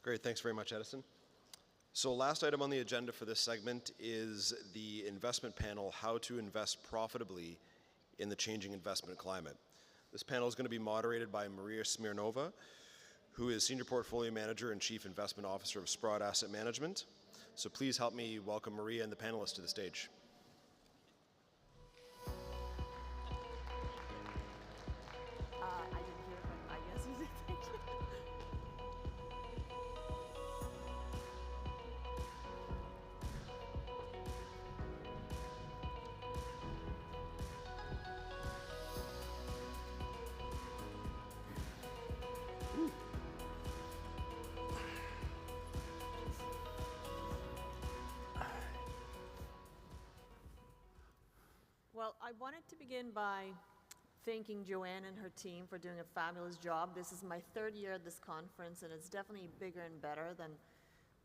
Great, thanks very much, Edison. So last item on the agenda for this segment is the investment panel, How to Invest Profitably in the Changing Investment Climate. This panel is going to be moderated by Maria Smirnova, who is Senior Portfolio Manager and Chief Investment Officer of Sprott Asset Management. So please help me welcome Maria and the panelists to the stage. I didn't hear it, but I guess you did. Thank you. Well, I wanted to begin by thanking Joanne and her team for doing a fabulous job. This is my third year at this conference, and it's definitely bigger and better than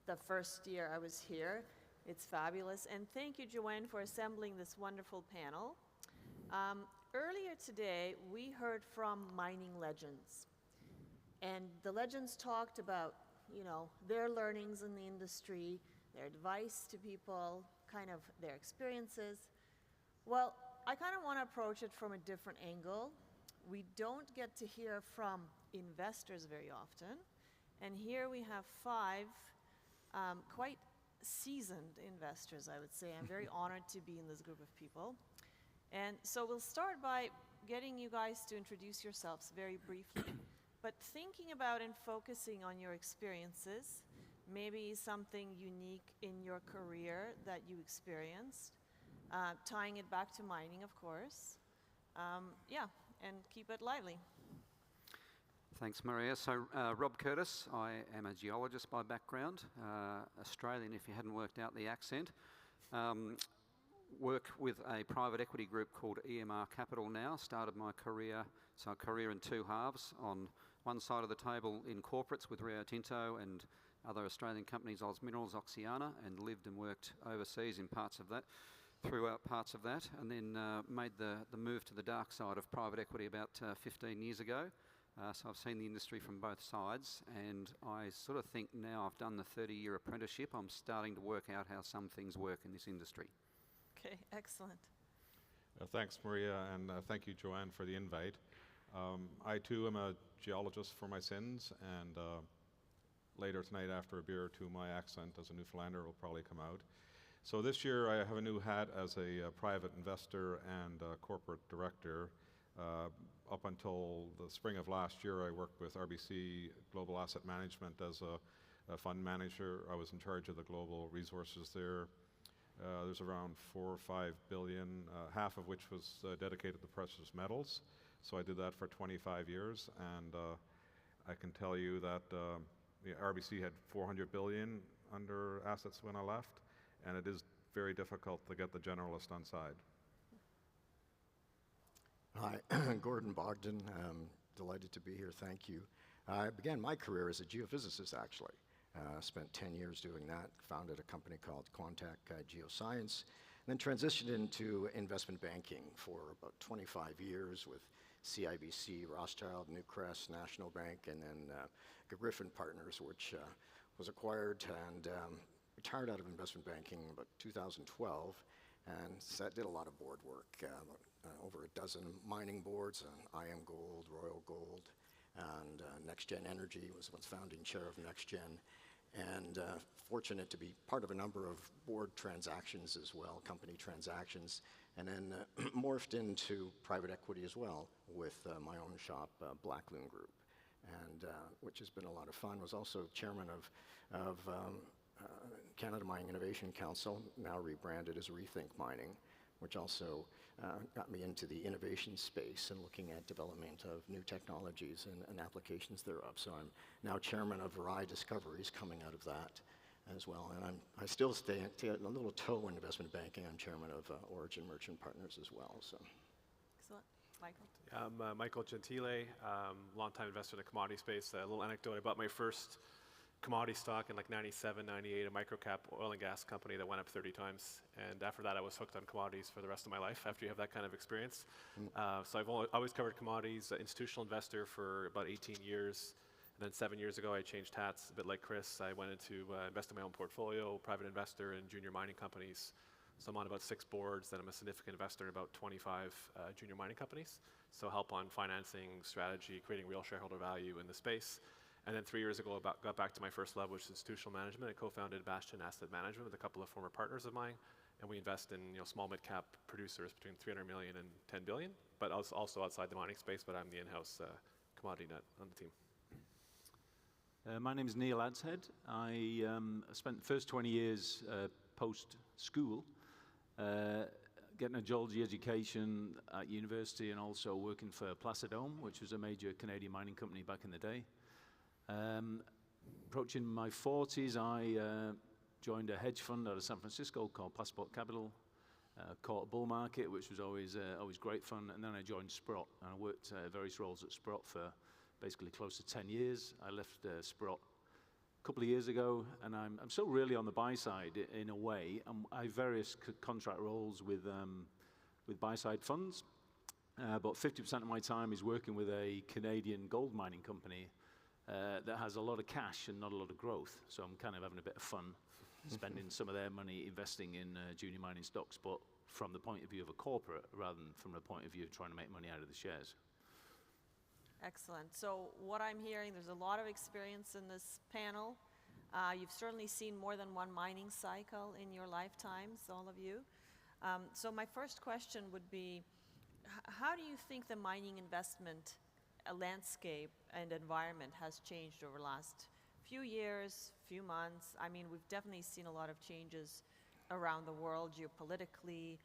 the first year I was here. It's fabulous. And thank you, Joanne, for assembling this wonderful panel. Earlier today, we heard from mining legends. And the legends talked about, their learnings in the industry, their advice to people, kind of their experiences. Well, I kind of want to approach it from a different angle. We don't get to hear from investors very often. And here we have 5 quite seasoned investors, I would say. I'm very honored to be in this group of people. And so we'll start by getting you guys to introduce yourselves very briefly. But thinking about and focusing on your experiences, maybe something unique in your career that you experienced. Tying it back to mining, of course. And keep it lively. Thanks, Maria. So, Rob Curtis, I am a geologist by background, Australian if you hadn't worked out the accent. Work with a private equity group called EMR Capital now. Started my career in 2 halves. On one side of the table in corporates with Rio Tinto and other Australian companies, Oz Minerals, Oxiana, and lived and worked overseas in throughout parts of that, and then made the move to the dark side of private equity about 15 years ago. So I've seen the industry from both sides, and I sort of think now I've done the 30-year apprenticeship, I'm starting to work out how some things work in this industry. Okay, excellent. Thanks, Maria, and thank you, Joanne, for the invite. I, too, am a geologist for my sins, and later tonight, after a beer or two, my accent as a Newfoundlander will probably come out. So this year, I have a new hat as a private investor and corporate director. Up until the spring of last year, I worked with RBC Global Asset Management as a fund manager. I was in charge of the global resources there. There's around 4 or 5 billion, half of which was dedicated to precious metals. So I did that for 25 years, and I can tell you that the RBC had 400 billion under assets when I left, and it is very difficult to get the generalist on side. Hi, Gordon Bogdan. Delighted to be here, thank you. I began my career as a geophysicist, actually. Spent 10 years doing that, founded a company called Quantac Geoscience, and then transitioned into investment banking for about 25 years with CIBC, Rothschild, Newcrest, National Bank, and then Griffin Partners, which was acquired, and retired out of investment banking in about 2012, and so did a lot of board work, over a dozen mining boards, IM Gold, Royal Gold, and NextGen Energy was founding chair of NextGen, and fortunate to be part of a number of board transactions as well, company transactions, and then morphed into private equity as well with my own shop, Blackloon Group, and which has been a lot of fun. Was also chairman of Canada Mining Innovation Council, now rebranded as Rethink Mining, which also got me into the innovation space and looking at development of new technologies and applications thereof. So I'm now chairman of Verai Discoveries coming out of that as well. And I still stay a little toe in investment banking. I'm chairman of Origin Merchant Partners as well. So. Excellent. Michael? Yeah, I'm Michael Gentile, longtime investor in the commodity space. A little anecdote about my first commodity stock in like 97, 98, a microcap oil and gas company that went up 30 times. And after that, I was hooked on commodities for the rest of my life after you have that kind of experience. So I've always covered commodities, institutional investor for about 18 years. And then 7 years ago, I changed hats, a bit like Chris. I went into investing my own portfolio, private investor in junior mining companies. So I'm on about 6 boards, then I'm a significant investor in about 25 junior mining companies. So help on financing, strategy, creating real shareholder value in the space. And then 3 years ago, got back to my first love, which is institutional management. I co-founded Bastion Asset Management with a couple of former partners of mine. And we invest in small mid-cap producers between 300 million and 10 billion, but also outside the mining space, but I'm the in-house commodity nut on the team. My name is Neil Adshead. I spent the first 20 years post-school getting a geology education at university and also working for Placidome, which was a major Canadian mining company back in the day. Approaching my 40s, I joined a hedge fund out of San Francisco called Passport Capital. Caught a bull market, which was always great fun, and then I joined Sprott, and I worked various roles at Sprott for basically close to 10 years. I left Sprott a couple of years ago, and I'm still really on the buy side in a way. I have various contract roles with buy-side funds, but 50% of my time is working with a Canadian gold mining company that has a lot of cash and not a lot of growth. So I'm kind of having a bit of fun spending some of their money investing in junior mining stocks, but from the point of view of a corporate rather than from the point of view of trying to make money out of the shares. Excellent. So what I'm hearing, there's a lot of experience in this panel. You've certainly seen more than one mining cycle in your lifetimes, all of you. So my first question would be, how do you think the mining investment landscape and environment has changed over the last few years, few months? I mean, we've definitely seen a lot of changes around the world, geopolitically,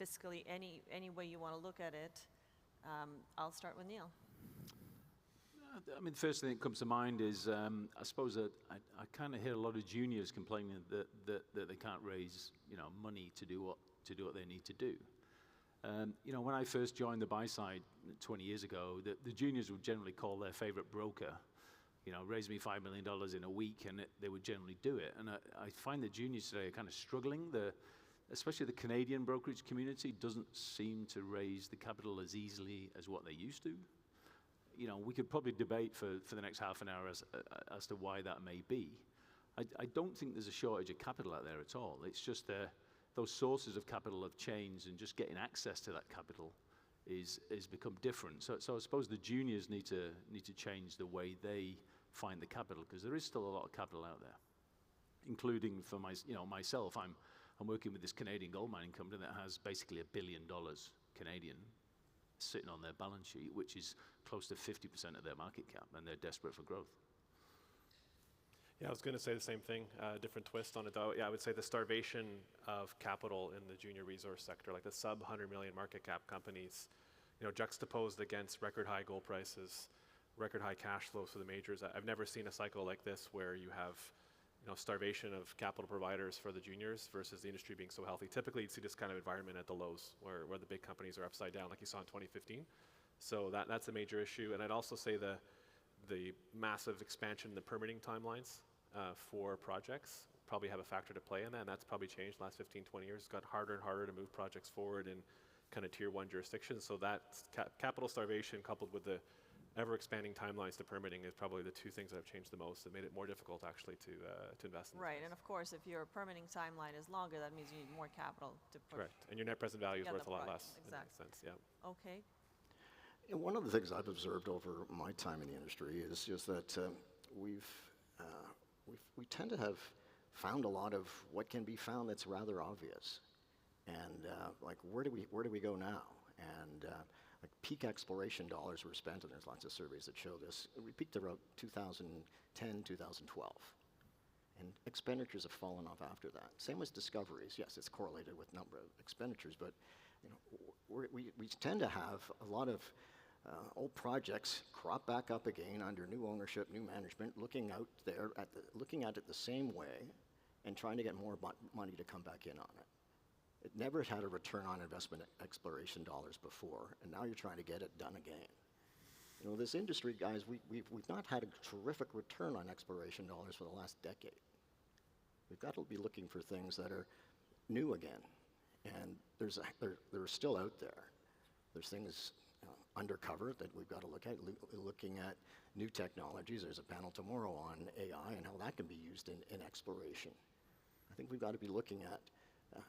fiscally, any way you want to look at it. I'll start with Neil. I mean, the first thing that comes to mind is, I suppose that I kind of hear a lot of juniors complaining that they can't raise, money to do what they need to do. When I first joined the buy side 20 years ago, the juniors would generally call their favorite broker, raise me $5 million in a week, and they would generally do it. And I find the juniors today are kind of struggling. Especially the Canadian brokerage community doesn't seem to raise the capital as easily as what they used to. We could probably debate for the next half an hour as to why that may be. I don't think there's a shortage of capital out there at all. It's just those sources of capital have changed, and just getting access to that capital is become different. So I suppose the juniors need to change the way they find the capital, because there is still a lot of capital out there, including for myself. I'm working with this Canadian gold mining company that has basically $1 billion Canadian sitting on their balance sheet, which is close to 50% of their market cap, and they're desperate for growth. Yeah, I was going to say the same thing, different twist on it though. Yeah, I would say the starvation of capital in the junior resource sector, like the sub 100 million market cap companies, juxtaposed against record high gold prices, record high cash flows for the majors. I've never seen a cycle like this where you have starvation of capital providers for the juniors versus the industry being so healthy. Typically, you'd see this kind of environment at the lows where the big companies are upside down, like you saw in 2015. So that's a major issue. And I'd also say the massive expansion in the permitting timelines for projects probably have a factor to play in that, and that's probably changed the last 15, 20 years. It's got harder and harder to move projects forward in kind of tier 1 jurisdictions. So that capital starvation coupled with the ever-expanding timelines to permitting is probably the two things that have changed the most. It made it more difficult actually to invest in. Right, and of course, if your permitting timeline is longer, that means you need more capital to push. Correct, and your net present value is worth a lot less. Exactly. In that sense, yeah. Okay. And one of the things I've observed over my time in the industry is just that we tend to have found a lot of what can be found that's rather obvious, and like where do we go now? And like peak exploration dollars were spent, and there's lots of surveys that show this. We peaked around 2010, 2012. And expenditures have fallen off after that. Same with discoveries. Yes, it's correlated with number of expenditures, but we tend to have a lot of old projects crop back up again under new ownership, new management, looking at it the same way and trying to get more money to come back in on it. It never had a return on investment exploration dollars before, and now you're trying to get it done again. This industry, guys, we've not had a terrific return on exploration dollars for the last decade. We've got to be looking for things that are new again, and they're still out there. There's things undercover that we've got to look at, looking at new technologies. There's a panel tomorrow on AI and how that can be used in exploration. I think we've got to be looking at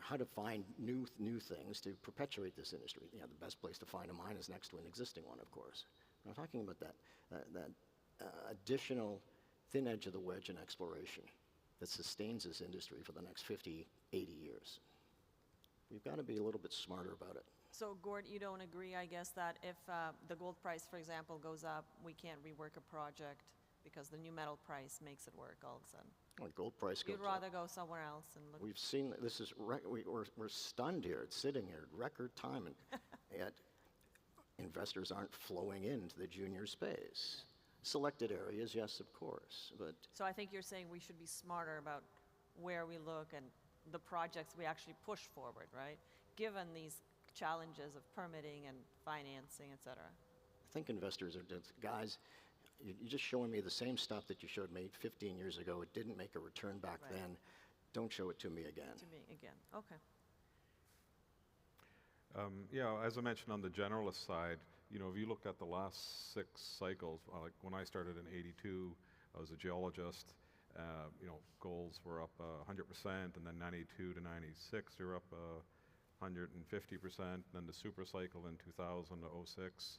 how to find new things to perpetuate this industry. You know, the best place to find a mine is next to an existing one, of course. I'm talking about that additional thin edge of the wedge in exploration that sustains this industry for the next 50, 80 years. We've got to be a little bit smarter about it. So, Gord, you don't agree, I guess, that if the gold price, for example, goes up, we can't rework a project because the new metal price makes it work all of a sudden? When gold price goes You'd rather go somewhere else and look. We've seen, this is, we're stunned here, it's sitting here, record time, and yet investors aren't flowing into the junior space. Selected areas, yes, of course, but... So I think you're saying we should be smarter about where we look and the projects we actually push forward, right? Given these challenges of permitting and financing, et cetera. I think investors are just, guys, you're just showing me the same stuff that you showed me 15 years ago. It didn't make a return back then. Don't show it to me again. To me again, okay. Yeah, as I mentioned on the generalist side, you know, if you looked at the last 6 cycles, like when I started in '82, I was a geologist. You know, golds were up 100%, and then '92 to '96, they were up 150%. Then the super cycle in 2000 to '06,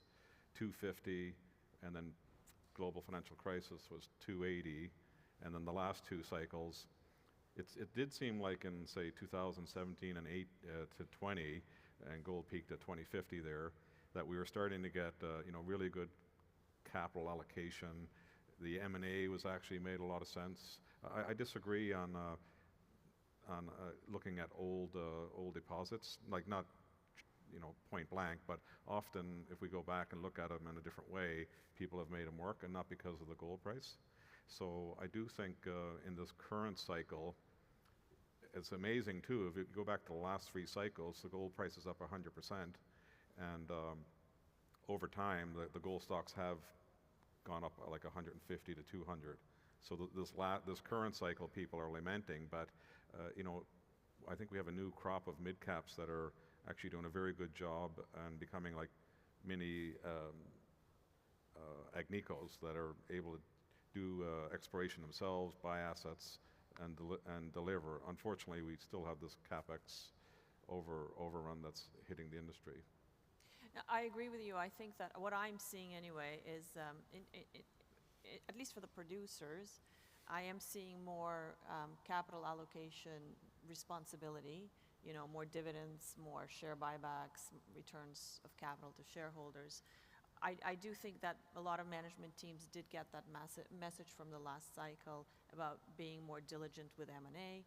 250, and then global financial crisis was 280, and then the last 2 cycles, it did seem like in say 2017 and 8 to 20, and gold peaked at 2050 there, that we were starting to get you know, really good capital allocation. The M&A was actually made a lot of sense. I disagree on looking at old deposits, like not, you know, point blank, but often if we go back and look at them in a different way, people have made them work, and not because of the gold price. So I do think in this current cycle, it's amazing too, if you go back to the last 3 cycles, the gold price is up 100%, and over time, the gold stocks have gone up like 150 to 200. So this current cycle, people are lamenting, but you know, I think we have a new crop of mid-caps that are actually doing a very good job and becoming like mini Agnicos that are able to do exploration themselves, buy assets, and deliver. Unfortunately, we still have this CapEx overrun that's hitting the industry. Now, I agree with you. I think that what I'm seeing anyway is, at least for the producers, I am seeing more capital allocation responsibility, you know, more dividends, more share buybacks, returns of capital to shareholders. I do think that a lot of management teams did get that message from the last cycle about being more diligent with M&A,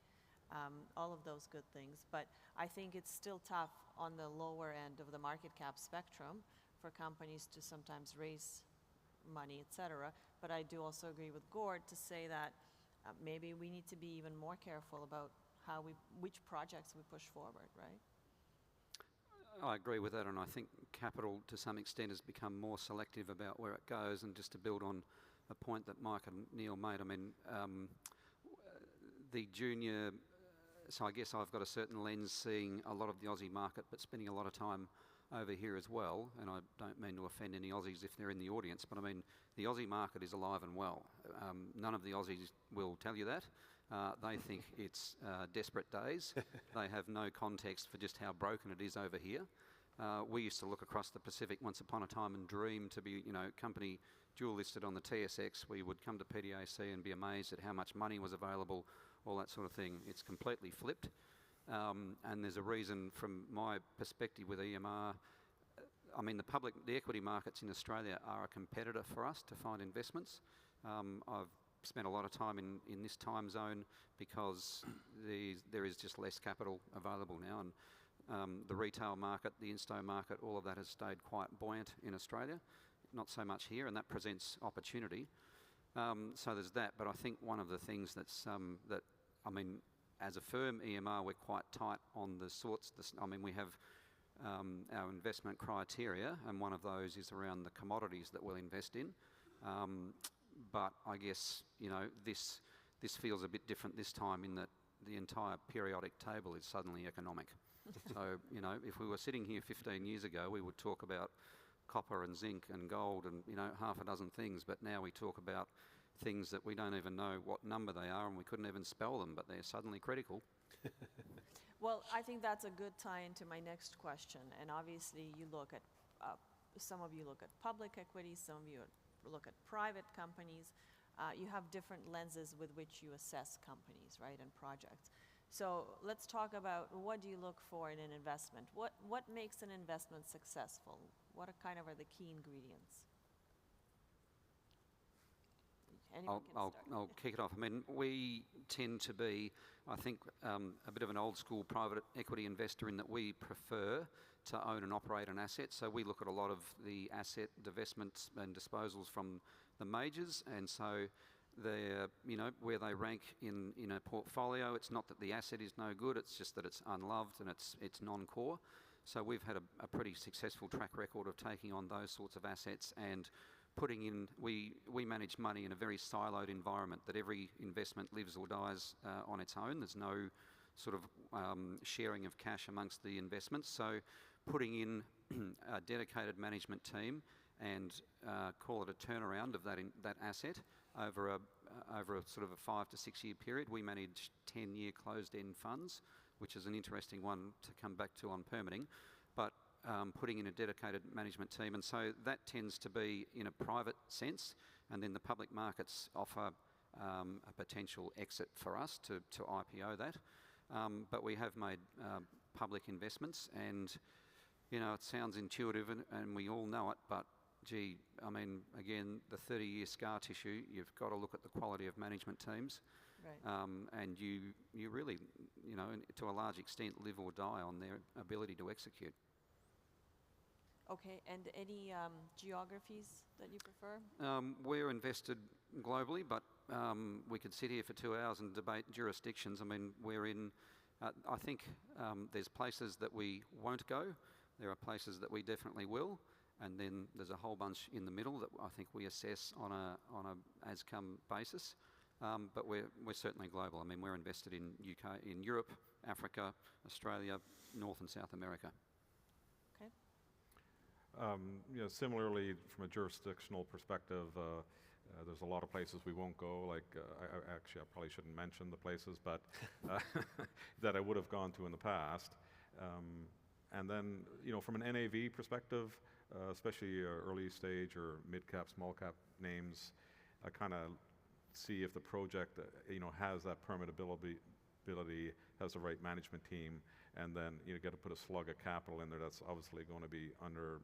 all of those good things. But I think it's still tough on the lower end of the market cap spectrum for companies to sometimes raise money, et cetera. But I do also agree with Gord to say that maybe we need to be even more careful about which projects we push forward, right? I agree with that, and I think capital to some extent has become more selective about where it goes. And just to build on a point that Mike and Neil made, I mean, the junior, so I guess I've got a certain lens seeing a lot of the Aussie market, but spending a lot of time over here as well, and I don't mean to offend any Aussies if they're in the audience, but I mean, the Aussie market is alive and well. None of the Aussies will tell you that. They think it's desperate days. They have no context for just how broken it is over here. We used to look across the Pacific once upon a time and dream to be, you know, company dual listed on the TSX. We would come to PDAC and be amazed at how much money was available, all that sort of thing. It's completely flipped. And there's a reason from my perspective with EMR. I mean, the equity markets in Australia are a competitor for us to find investments. I've spent a lot of time in this time zone because there is just less capital available now, and the retail market, the insto market, all of that has stayed quite buoyant in Australia. Not so much here, and that presents opportunity. So there's that, but I think one of the things that's that, I mean, as a firm, EMR, we're quite tight on the sorts. I mean, we have our investment criteria, and one of those is around the commodities that we'll invest in. But I guess, you know, this feels a bit different this time in that the entire periodic table is suddenly economic. So, you know, if we were sitting here 15 years ago, we would talk about copper and zinc and gold and, you know, half a dozen things, but now we talk about things that we don't even know what number they are and we couldn't even spell them, but they're suddenly critical. Well, I think that's a good tie into my next question. And obviously, you look at, some of you look at public equities, some of you look at private companies. You have different lenses with which you assess companies, right, and projects. So let's talk about, what do you look for in an investment? What makes an investment successful? What are the key ingredients? Anyone can start. I'll kick it off. I mean, we tend to be, I think, a bit of an old school private equity investor in that we prefer to own and operate an asset. So we look at a lot of the asset divestments and disposals from the majors, and so they're, you know, where they rank in a portfolio. It's not that the asset is no good, it's just that it's unloved and it's non-core. So we've had a pretty successful track record of taking on those sorts of assets and putting in, we manage money in a very siloed environment, that every investment lives or dies on its own. There's no sort of sharing of cash amongst the investments. So putting in a dedicated management team and call it a turnaround of that asset over a sort of a 5 to 6 year period. We manage 10-year closed-end funds, which is an interesting one to come back to on permitting, but putting in a dedicated management team. And so that tends to be in a private sense, and then the public markets offer a potential exit for us to IPO that. But we have made public investments, and, you know, it sounds intuitive and we all know it, but gee, I mean, again, the 30-year scar tissue, you've got to look at the quality of management teams. Right. And you really, you know, to a large extent, live or die on their ability to execute. Okay, and any geographies that you prefer? We're invested globally, but we could sit here for 2 hours and debate jurisdictions. I mean, we're in, I think there's places that we won't go. There are places that we definitely will. And then there's a whole bunch in the middle that I think we assess on a as-come basis. But we're certainly global. I mean, we're invested in UK, in Europe, Africa, Australia, North and South America. Okay. You know, similarly, from a jurisdictional perspective, there's a lot of places we won't go. Like, I probably shouldn't mention the places, but that I would have gone to in the past. And then, you know, from an NAV perspective, especially early stage or mid-cap, small-cap names, I kind of see if the project, you know, has that permittability, has the right management team, and then you get to put a slug of capital in there that's obviously going to be under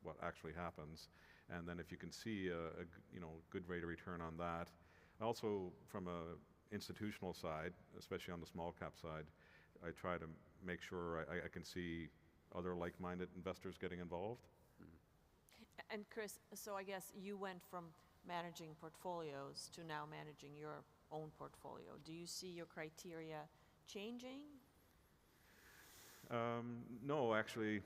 what actually happens. And then if you can see a you know, good rate of return on that. Also, from a institutional side, especially on the small-cap side, I try to make sure I can see other like-minded investors getting involved. And Chris, so I guess you went from managing portfolios to now managing your own portfolio. Do you see your criteria changing? No, actually,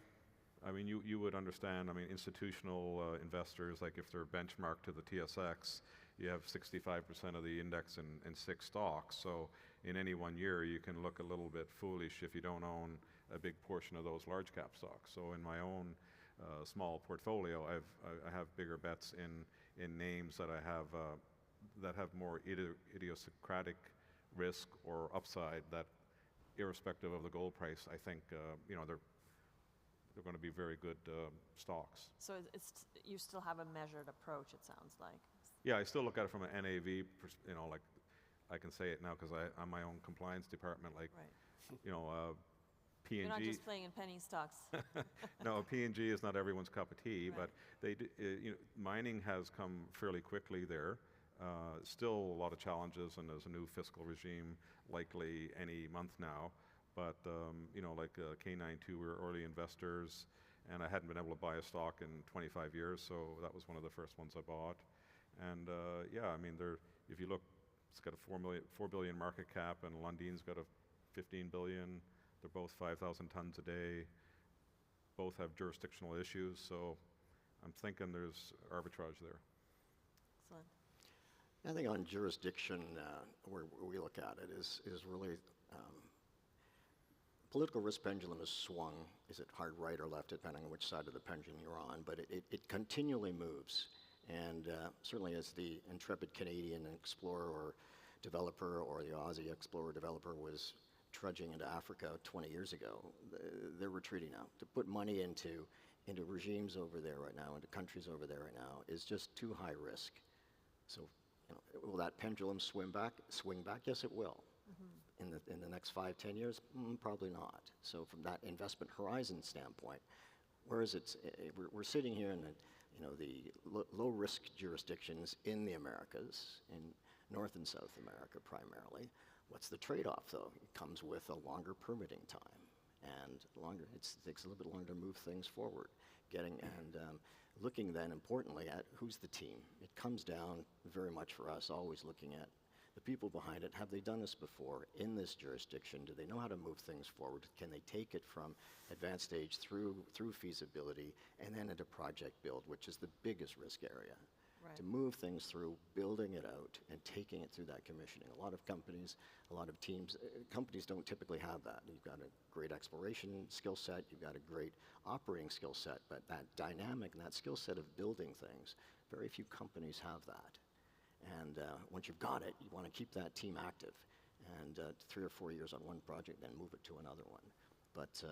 I mean, you would understand, I mean, institutional investors, like if they're benchmarked to the TSX, you have 65% of the index in 6 stocks. So in any 1 year, you can look a little bit foolish if you don't own a big portion of those large cap stocks. So in my own small portfolio, I have bigger bets in names that I have that have more idiosyncratic risk or upside, that irrespective of the gold price, I think you know, they're going to be very good stocks. So you still have a measured approach, it sounds like. Yeah, I still look at it from an NAV, you know, like I can say it now because I'm my own compliance department, like, right. You know, P&G. You're not just playing in penny stocks. No, P&G is not everyone's cup of tea, right. But they do, you know, mining has come fairly quickly there. Still a lot of challenges, and there's a new fiscal regime likely any month now. But you know, like K92, we were early investors, and I hadn't been able to buy a stock in 25 years, so that was one of the first ones I bought. And yeah, I mean, if you look, it's got a 4 billion market cap, and Lundin's got a 15 billion. They're both 5,000 tons a day. Both have jurisdictional issues, so I'm thinking there's arbitrage there. Excellent. I think on jurisdiction, where we look at it is really political risk pendulum has swung. Is it hard right or left, depending on which side of the pendulum you're on, but it continually moves. And certainly as the intrepid Canadian explorer or developer or the Aussie explorer developer was trudging into Africa 20 years ago, they're retreating now. To put money into regimes over there right now, into countries over there right now, is just too high risk. So, will that pendulum swing back? Yes, it will. In the next 5, 10 years? Probably not. So from that investment horizon standpoint, whereas we're sitting here in the low risk jurisdictions in the Americas, in North and South America primarily. What's the trade-off though? It comes with a longer permitting time, and it takes a little bit longer to move things forward. Looking then importantly at who's the team. It comes down very much for us always looking at the people behind it. Have they done this before in this jurisdiction? Do they know how to move things forward? Can they take it from advanced stage through feasibility and then into project build, which is the biggest risk area? Right. To move things through, building it out, and taking it through that commissioning. A lot of companies, a lot of teams, companies don't typically have that. You've got a great exploration skill set, you've got a great operating skill set, but that dynamic and that skill set of building things, very few companies have that. And once you've got it, you want to keep that team active. And 3 or 4 years on one project, then move it to another one. But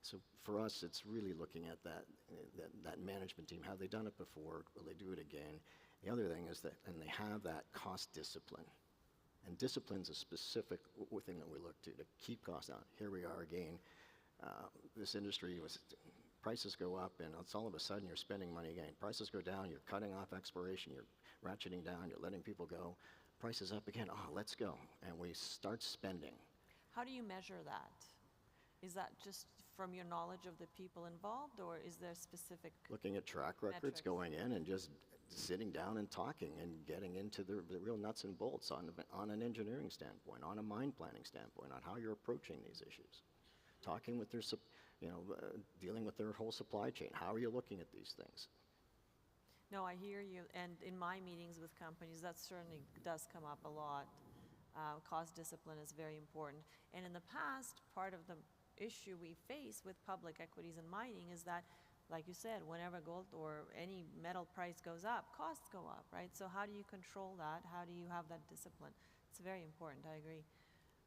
so for us, it's really looking at that management team. Have they done it before? Will they do it again? The other thing is that, and they have that cost discipline. And discipline's a specific thing that we look to keep costs down. Here we are again. This industry prices go up, and it's all of a sudden you're spending money again. Prices go down, you're cutting off exploration, you're ratcheting down, you're letting people go. Prices up again, let's go. And we start spending. How do you measure that? Is that just from your knowledge of the people involved, or is there specific looking at track records, metrics? going in and just sitting down and talking and getting into the real nuts and bolts on an engineering standpoint, on a mine planning standpoint, on how you're approaching these issues. Talking with their, dealing with their whole supply chain. How are you looking at these things? No, I hear you, and in my meetings with companies, that certainly does come up a lot. Cost discipline is very important. And in the past, part of the issue we face with public equities and mining is that, like you said, whenever gold or any metal price goes up, costs go up, right? So how do you control that? How do you have that discipline? It's very important, I agree.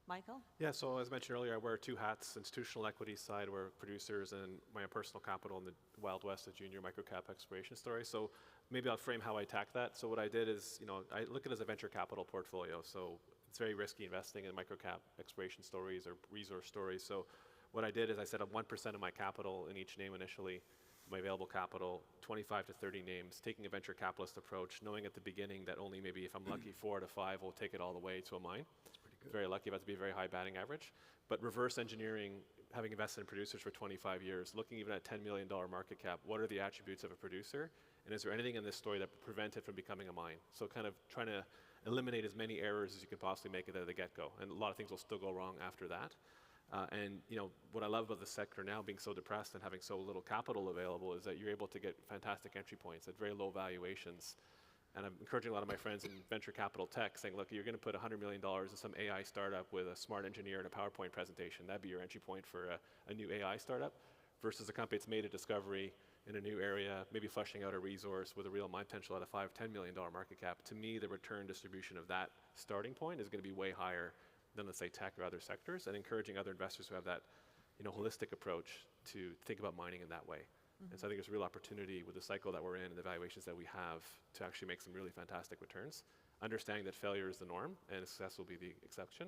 Michael? Yeah, so as mentioned earlier, I wear 2 hats. Institutional equity side, we're producers, and my personal capital in the Wild West, a junior microcap exploration story. So maybe I'll frame how I attack that. So what I did is, I look at it as a venture capital portfolio. So it's very risky investing in microcap exploration stories or resource stories. So what I did is I set up 1% of my capital in each name initially, my available capital, 25 to 30 names, taking a venture capitalist approach, knowing at the beginning that only maybe if I'm lucky 4 to 5 will take it all the way to a mine. Very lucky, about to be a very high batting average. But reverse engineering, having invested in producers for 25 years, looking even at $10 million market cap, what are the attributes of a producer? And is there anything in this story that would prevent it from becoming a mine? So kind of trying to eliminate as many errors as you can possibly make it at the get-go. And a lot of things will still go wrong after that. What I love about the sector now being so depressed and having so little capital available is that you're able to get fantastic entry points at very low valuations. And I'm encouraging a lot of my friends in venture capital tech saying, look, you're going to put $100 million in some AI startup with a smart engineer and a PowerPoint presentation. That'd be your entry point for a new AI startup versus a company that's made a discovery in a new area, maybe fleshing out a resource with a real mine potential at a $5, $10 million market cap. To me, the return distribution of that starting point is going to be way higher than, let's say, tech or other sectors, and encouraging other investors who have that holistic approach to think about mining in that way. And so I think there's a real opportunity with the cycle that we're in and the valuations that we have to actually make some really fantastic returns, understanding that failure is the norm and success will be the exception.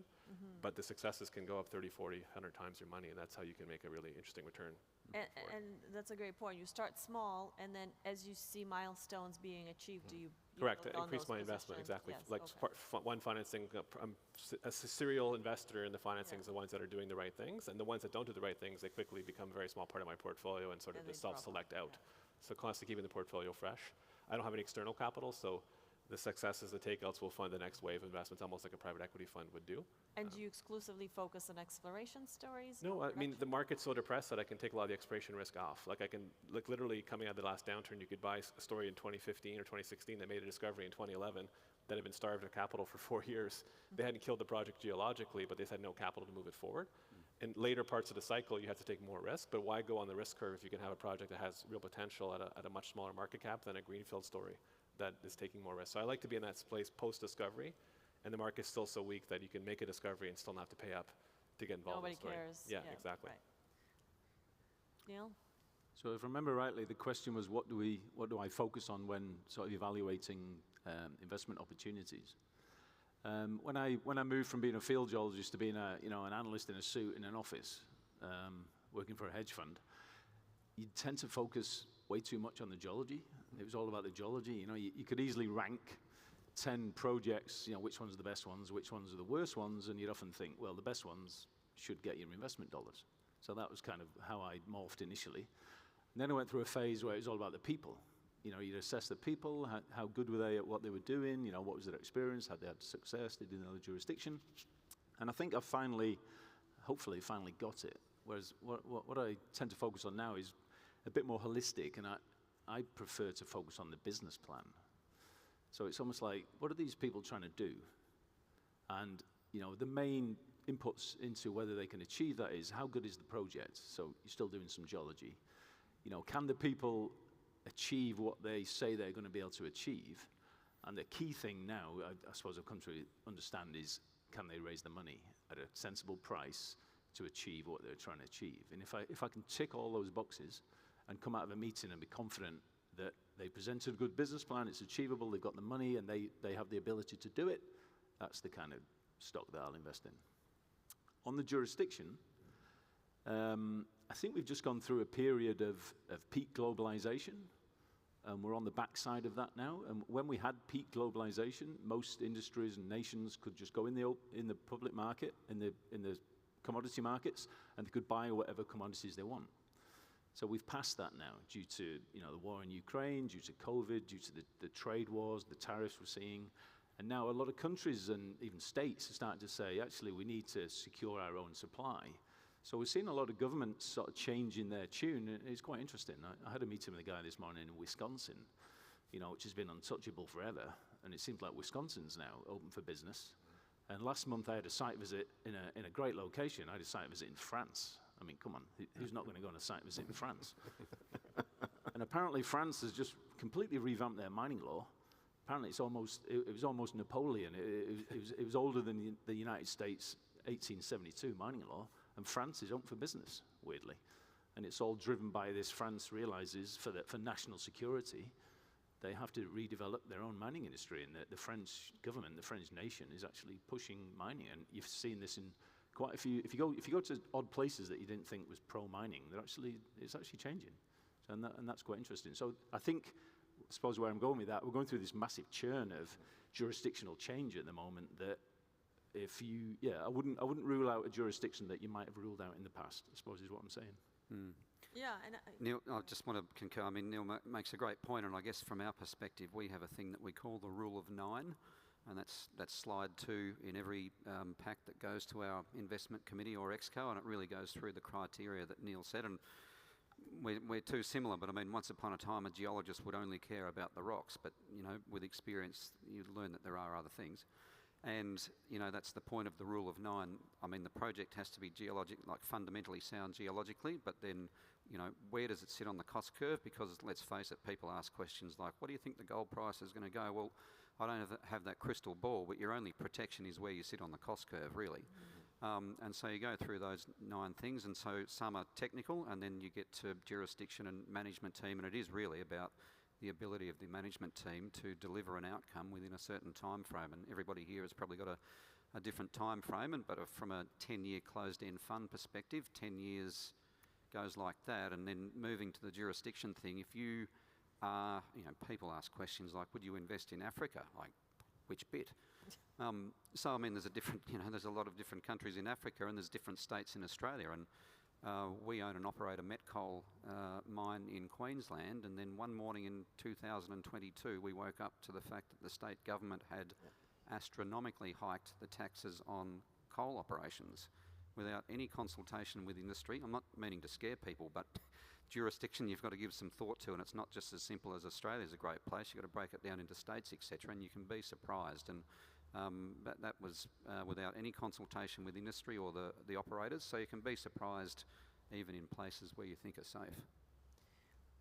But the successes can go up 30, 40, 100 times your money, and that's how you can make a really interesting return. And that's a great point. You start small, and then as you see milestones being achieved, do you Correct. build on Increase those my investment, positions? exactly. Yes, Like okay. one financing, I'm a serial investor in the financings, the ones that are doing the right things, and the ones that don't do the right things, they quickly become a very small part of my portfolio and sort of And they just drop off, self-select out. So constantly keeping the portfolio fresh. I don't have any external capital, so the successes, the takeouts will fund the next wave of investments, almost like a private equity fund would do. And do you exclusively focus on exploration stories? No, or I mean, the production? market's so depressed that I can take a lot of the exploration risk off. Like I can, like literally coming out of the last downturn, you could buy a story in 2015 or 2016 that made a discovery in 2011 that had been starved of capital for 4 years. They hadn't killed the project geologically, but they had no capital to move it forward. in later parts of the cycle, you have to take more risk, but why go on the risk curve if you can have a project that has real potential at a much smaller market cap than a greenfield story that is taking more risk? So I like to be in that place post-discovery, and the market's still so weak that you can make a discovery and still not have to pay up to get involved in the story. Nobody cares. Yeah, exactly. Right. Neil? So if I remember rightly, the question was, what do I focus on when sort of evaluating investment opportunities? When I moved from being a field geologist to being an analyst in a suit in an office, working for a hedge fund, you tend to focus way too much on the geology. It was all about the geology. You could easily rank 10 projects, which ones are the best ones, which ones are the worst ones, and you'd often think, well, the best ones should get your investment dollars. So that was kind of how I morphed initially. And then I went through a phase where it was all about the people. You'd assess the people, how good were they at what they were doing, what was their experience, had they had success, did they know the jurisdiction. And I think I hopefully finally got it. Whereas what I tend to focus on now is a bit more holistic, and I prefer to focus on the business plan. So it's almost like, what are these people trying to do? And the main inputs into whether they can achieve that is, how good is the project? So you're still doing some geology. Can the people achieve what they say they're going to be able to achieve? And the key thing now, I suppose I've come to understand, is can they raise the money at a sensible price to achieve what they're trying to achieve? And if I can tick all those boxes and come out of a meeting and be confident that they presented a good business plan, it's achievable, they've got the money, and they have the ability to do it, that's the kind of stock that I'll invest in. On the jurisdiction, I think we've just gone through a period of peak globalization, and we're on the backside of that now. And when we had peak globalization, most industries and nations could just go in the public market, in the commodity markets, and they could buy whatever commodities they want. So we've passed that now due to the war in Ukraine, due to COVID, due to the trade wars, the tariffs we're seeing. And now a lot of countries and even states are starting to say, actually, we need to secure our own supply. So we're seeing a lot of governments sort of changing their tune. It's quite interesting. I had a meeting with a guy this morning in Wisconsin, which has been untouchable forever. And it seems like Wisconsin's now open for business. And last month I had a site visit in a great location. I had a site visit in France. I mean, come on, who's not going to go on a site visit in France? And apparently France has just completely revamped their mining law. Apparently it was almost Napoleon. It was older than the United States 1872 mining law. And France is open for business, weirdly. And it's all driven by this. France realizes for national security, they have to redevelop their own mining industry. And the French government, the French nation, is actually pushing mining. And you've seen this in quite a few. If you go to odd places that you didn't think was pro-mining, it's actually changing. And that's quite interesting. So I suppose where I'm going with that, we're going through this massive churn of jurisdictional change at the moment that I wouldn't rule out a jurisdiction that you might have ruled out in the past, I suppose is what I'm saying. Yeah, and Neil, I just want to concur. I mean, Neil makes a great point, and I guess from our perspective, we have a thing that we call the rule of 9, and that's slide 2 in every pack that goes to our investment committee or exco, and it really goes through the criteria that Neil said. And we're too similar, but I mean, once upon a time, a geologist would only care about the rocks, but with experience, you learn that there are other things. And, that's the point of the rule of 9. I mean, the project has to be fundamentally sound geologically, but then, where does it sit on the cost curve? Because let's face it, people ask questions like, what do you think the gold price is going to go? Well, I don't have that crystal ball, but your only protection is where you sit on the cost curve, really. And so you go through those 9 things, and so some are technical, and then you get to jurisdiction and management team, and it is really about the ability of the management team to deliver an outcome within a certain time frame. And everybody here has probably got a different time frame, but from a 10-year closed-end fund perspective, 10 years goes like that. And then moving to the jurisdiction thing, if you are, people ask questions like, would you invest in Africa? Like, which bit? So, I mean, there's there's a lot of different countries in Africa, and there's different states in Australia. And we own and operate a met coal mine in Queensland, and then one morning in 2022 we woke up to the fact that the state government had astronomically hiked the taxes on coal operations without any consultation with industry. I'm not meaning to scare people, but jurisdiction you've got to give some thought to, and it's not just as simple as Australia's a great place. You've got to break it down into states, etc., and you can be surprised. And That was without any consultation with industry or the operators, so you can be surprised even in places where you think are safe.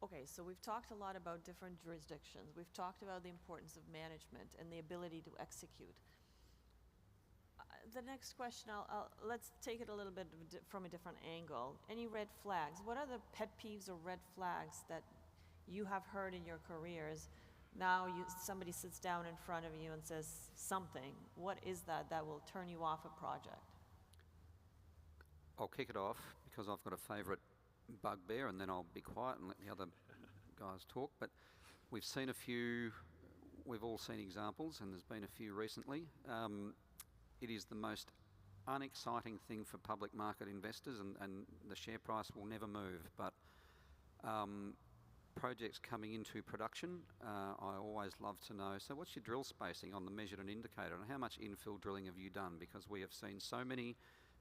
Okay, so we've talked a lot about different jurisdictions. We've talked about the importance of management and the ability to execute. The next question, let's take it a little bit from a different angle. Any red flags? What are the pet peeves or red flags that you have heard in your careers? Now somebody sits down in front of you and says something. What is that will turn you off a project? I'll kick it off because I've got a favourite bugbear, and then I'll be quiet and let the other guys talk. But we've seen a few, we've all seen examples, and there's been a few recently. It is the most unexciting thing for public market investors, and the share price will never move. But projects coming into production, I always love to know, so what's your drill spacing on the measured and indicator, and how much infill drilling have you done? Because we have seen so many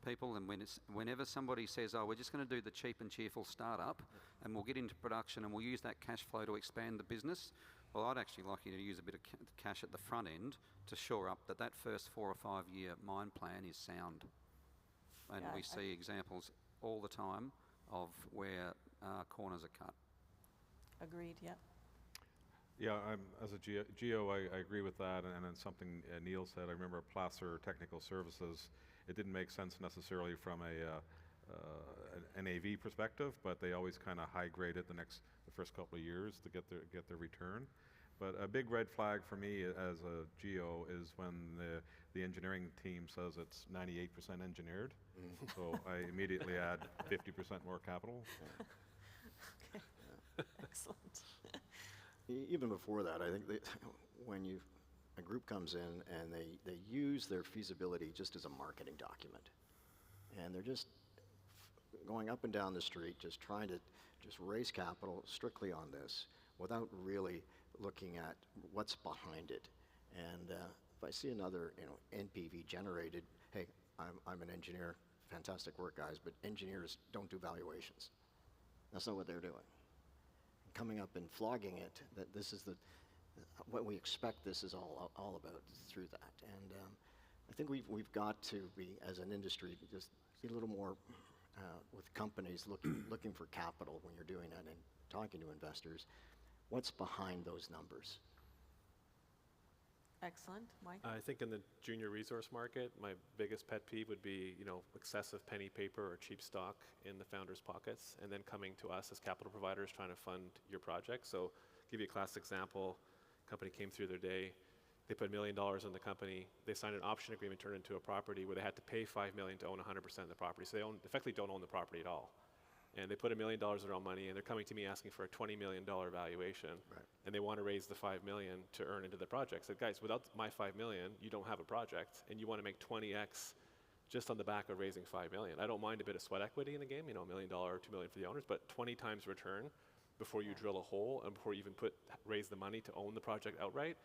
people, and whenever somebody says, oh, we're just going to do the cheap and cheerful startup, and we'll get into production and we'll use that cash flow to expand the business, well, I'd actually like you to use a bit of cash at the front end to shore up that first 4 or 5 year mine plan is sound. And we see examples all the time of where corners are cut. Agreed, yeah. Yeah, as a geo, I agree with that, and then something Neil said. I remember Placer Technical Services. It didn't make sense necessarily from an NAV perspective, but they always kind of high grade it the first couple of years to get their return. But a big red flag for me as a geo is when the engineering team says it's 98% engineered. So I immediately add 50% more capital. Okay, excellent. Even before that, I think when a group comes in and they use their feasibility just as a marketing document, and they're just going up and down the street, just trying to just raise capital strictly on this without really looking at what's behind it. And if I see another NPV generated, hey, I'm an engineer, fantastic work, guys, but engineers don't do valuations. That's not what they're doing. Coming up and flogging it, that this is what we expect this is all about through that. And I think we've got to be, as an industry, just be a little more with companies looking for capital when you're doing that and talking to investors. What's behind those numbers? Excellent, Mike. I think in the junior resource market, my biggest pet peeve would be, excessive penny paper or cheap stock in the founders' pockets, and then coming to us as capital providers trying to fund your project. So, give you a classic example. Company came through their day. They put $1 million in the company. They signed an option agreement, turned into a property where they had to pay $5 million to own 100% of the property. So they effectively don't own the property at all. And they put $1 million of their own money, and they're coming to me asking for a $20 million valuation. Right. And they want to raise the $5 million to earn into the project. So guys, without my $5 million, you don't have a project, and you want to make 20x just on the back of raising $5 million. I don't mind a bit of sweat equity in the game, $1 million or $2 million for the owners, but 20 times return before you drill a hole and before you even raise the money to own the project outright.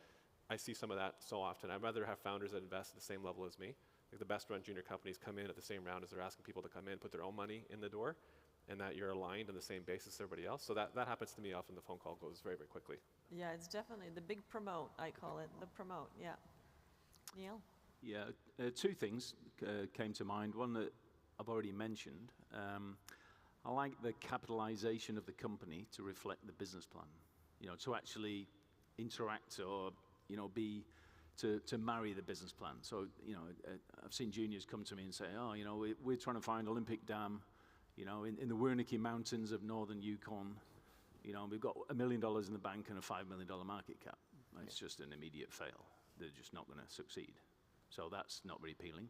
I see some of that so often. I'd rather have founders that invest at the same level as me. Like the best run junior companies come in at the same round as they're asking people to come in, put their own money in the door, and that you're aligned on the same basis as everybody else. So that happens to me often. The phone call goes very, very quickly. Yeah, it's definitely the big promote, I call it, the promote, yeah. Neil? Yeah, two things came to mind. One that I've already mentioned. I like the capitalization of the company to reflect the business plan. To actually interact or to marry the business plan. So I've seen juniors come to me and say, oh, we're trying to find Olympic Dam, in the Wernicke Mountains of northern Yukon. We've got $1 million in the bank and a $5 million market cap. It's just an immediate fail. They're just not going to succeed. So that's not very appealing.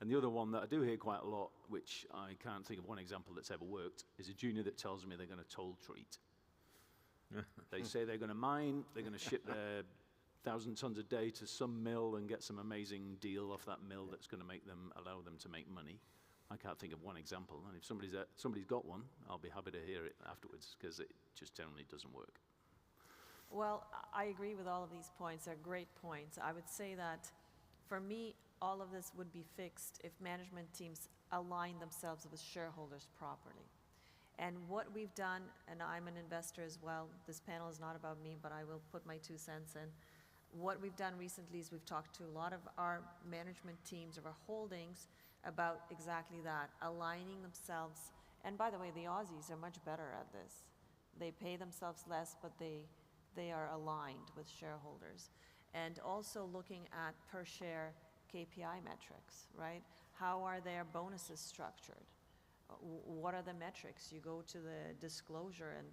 And the other one that I do hear quite a lot, which I can't think of one example that's ever worked, is a junior that tells me they're going to toll treat. They say they're going to mine, they're going to ship their 1,000 tons a day to some mill and get some amazing deal off that mill that's going to allow them to make money. I can't think of one example, and if somebody's got one, I'll be happy to hear it afterwards, because it just generally doesn't work. Well, I agree with all of these points. They're great points. I would say that, for me, all of this would be fixed if management teams align themselves with shareholders properly. And what we've done, and I'm an investor as well, this panel is not about me, but I will put my 2 cents in. What we've done recently is we've talked to a lot of our management teams of our holdings about exactly that, aligning themselves. And by the way, the Aussies are much better at this. They pay themselves less, but they are aligned with shareholders. And also looking at per share KPI metrics, right? How are their bonuses structured? What are the metrics? You go to the disclosure and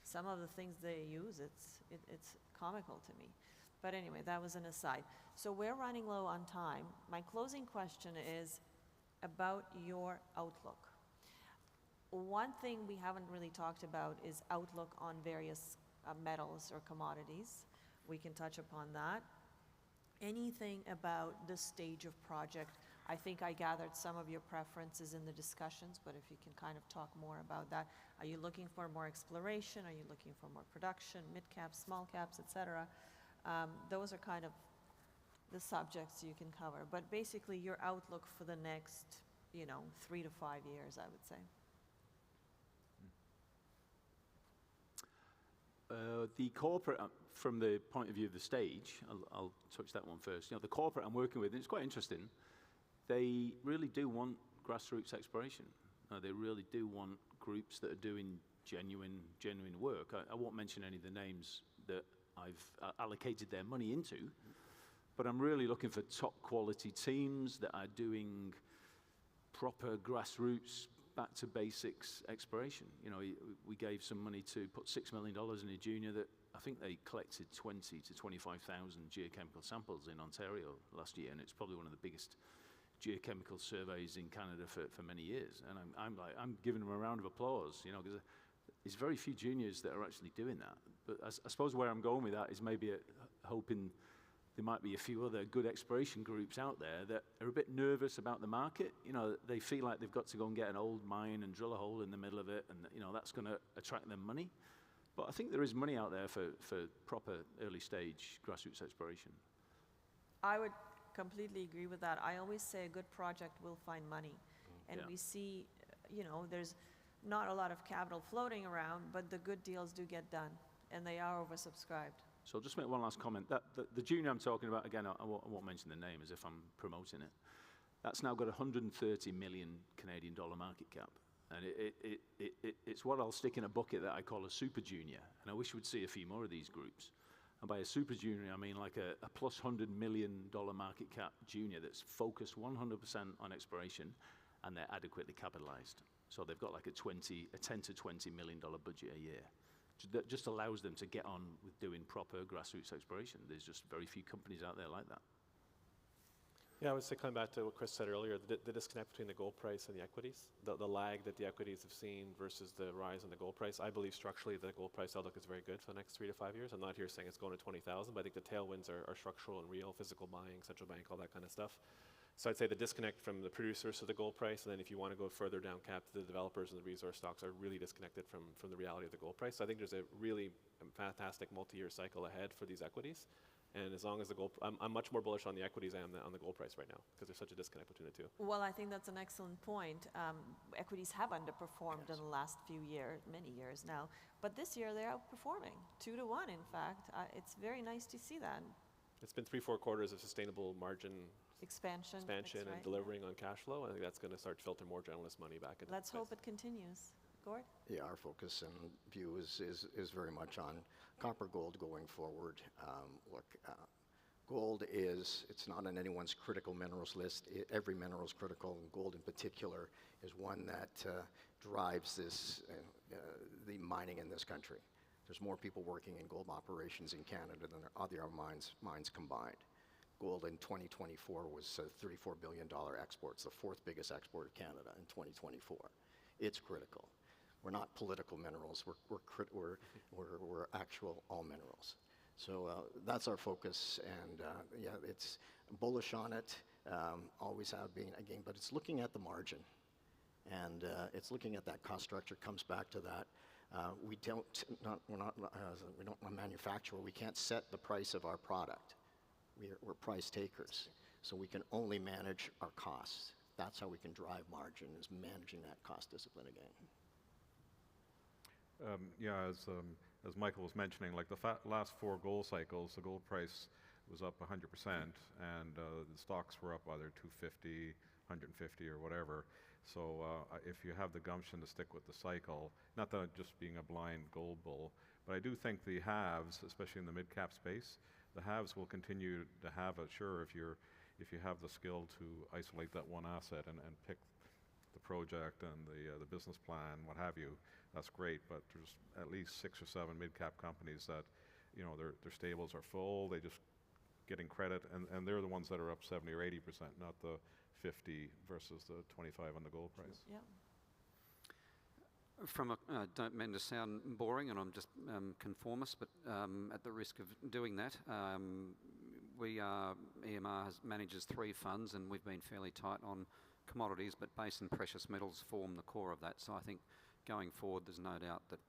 some of the things they use, it's comical to me. But anyway, that was an aside. So we're running low on time. My closing question is about your outlook. One thing we haven't really talked about is outlook on various metals or commodities. We can touch upon that. Anything about the stage of project? I think I gathered some of your preferences in the discussions, but if you can kind of talk more about that. Are you looking for more exploration? Are you looking for more production, mid caps, small caps, et cetera? Those are kind of the subjects you can cover. But basically your outlook for the next, 3 to 5 years, I would say. The corporate, from the point of view of the stage, I'll touch that one first. The corporate I'm working with, and it's quite interesting, they really do want grassroots exploration. They really do want groups that are doing genuine work. I won't mention any of the names that I've allocated their money into, but I'm really looking for top quality teams that are doing proper grassroots, back to basics exploration. We gave some money to put $6 million in a junior that I think they collected 20 to 25,000 geochemical samples in Ontario last year, and it's probably one of the biggest geochemical surveys in Canada for many years. And I'm giving them a round of applause, because there's very few juniors that are actually doing that. But I suppose where I'm going with that is maybe hoping there might be a few other good exploration groups out there that are a bit nervous about the market. They feel like they've got to go and get an old mine and drill a hole in the middle of it, and that's going to attract them money. But I think there is money out there for proper early stage grassroots exploration. I would completely agree with that. I always say a good project will find money. And Yeah. we see, there's not a lot of capital floating around, but the good deals do get done, and they are oversubscribed. So I'll just make one last comment. The junior I'm talking about, again, I won't mention the name as if I'm promoting it. That's now got 130 million Canadian dollar market cap. And it's what I'll stick in a bucket that I call a super junior. And I wish we'd see a few more of these groups. And by a super junior, I mean like a plus $100 million market cap junior that's focused 100% on exploration, and they're adequately capitalized. So they've got like a $10 to $20 million budget a year. That just allows them to get on with doing proper grassroots exploration. There's just very few companies out there like that. Yeah, I would say, coming back to what Chris said earlier, the disconnect between the gold price and the equities, the lag that the equities have seen versus the rise in the gold price. I believe structurally the gold price outlook is very good for the next 3 to 5 years. I'm not here saying it's going to 20,000, but I think the tailwinds are structural and real, physical buying, central bank, all that kind of stuff. So I'd say the disconnect from the producers to the gold price, and then if you want to go further down cap to the developers and the resource stocks, are really disconnected from the reality of the gold price. So I think there's a really fantastic multi-year cycle ahead for these equities. And as long as the gold, I'm much more bullish on the equities than on the gold price right now, because there's such a disconnect between the two. Well, I think that's an excellent point. Equities have underperformed in the last few years, many years now, but this year they're outperforming, 2 to 1, in fact. It's very nice to see that. It's been 3-4 quarters of sustainable margin Expansion and right. delivering on cash flow. I think that's going to start to filter more generalist money back into Let's the hope space. it continues. Gord? Yeah, our focus and view is very much on copper gold going forward. Gold it's not on anyone's critical minerals list. Every mineral is critical, and gold in particular is one that drives the mining in this country. There's more people working in gold operations in Canada than there are other mines combined. Gold in 2024 was $34 billion exports, the 4th biggest export of Canada in 2024. It's critical. We're not political minerals. We're actual all minerals. So that's our focus, and yeah, it's bullish on it. Always have been again, but it's looking at the margin, and it's looking at that cost structure. Comes back to that. We're not a manufacturer. We can't set the price of our product. We're price takers, so we can only manage our costs. That's how we can drive margin, is managing that cost discipline again. Yeah, as Michael was mentioning, like the last 4 gold cycles, the gold price was up 100%, and the stocks were up either 250, 150 or whatever. So if you have the gumption to stick with the cycle, not that just being a blind gold bull, but I do think the haves, especially in the mid-cap space, the haves will continue to have it. Sure, if you have the skill to isolate that one asset and pick the project and the business plan, what have you, that's great. But there's at least 6 or 7 mid-cap companies that, you know, their stables are full. They just getting credit, and they're the ones that are up 70 or 80%, not the 50 versus the 25 on the gold price. Yeah. Don't mean to sound boring, and I'm just conformist, but at the risk of doing that, EMR manages 3 funds, and we've been fairly tight on commodities, but base and precious metals form the core of that. So I think going forward, there's no doubt that,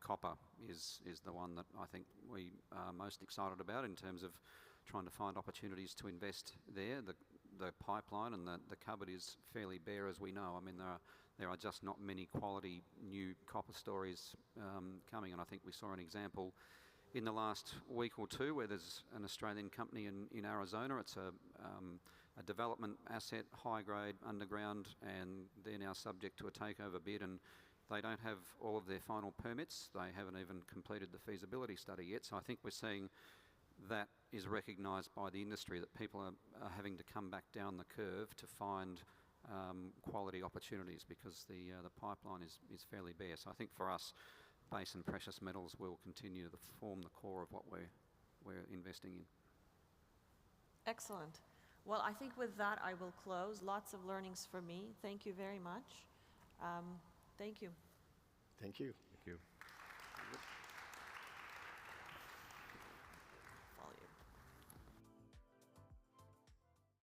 copper is the one that I think we are most excited about in terms of trying to find opportunities to invest there. The pipeline and the cupboard is fairly bare, as we know. I mean, there are just not many quality new copper stories coming, and I think we saw an example in the last week or two where there's an Australian company in Arizona. It's a development asset, high grade, underground, and they're now subject to a takeover bid, and they don't have all of their final permits. They haven't even completed the feasibility study yet. So I think we're seeing that is recognised by the industry, that people are having to come back down the curve to find quality opportunities, because the pipeline is fairly bare. So I think for us, base and precious metals will continue to form the core of what we're investing in. Excellent. Well, I think with that, I will close. Lots of learnings for me. Thank you very much. Thank you. Thank you.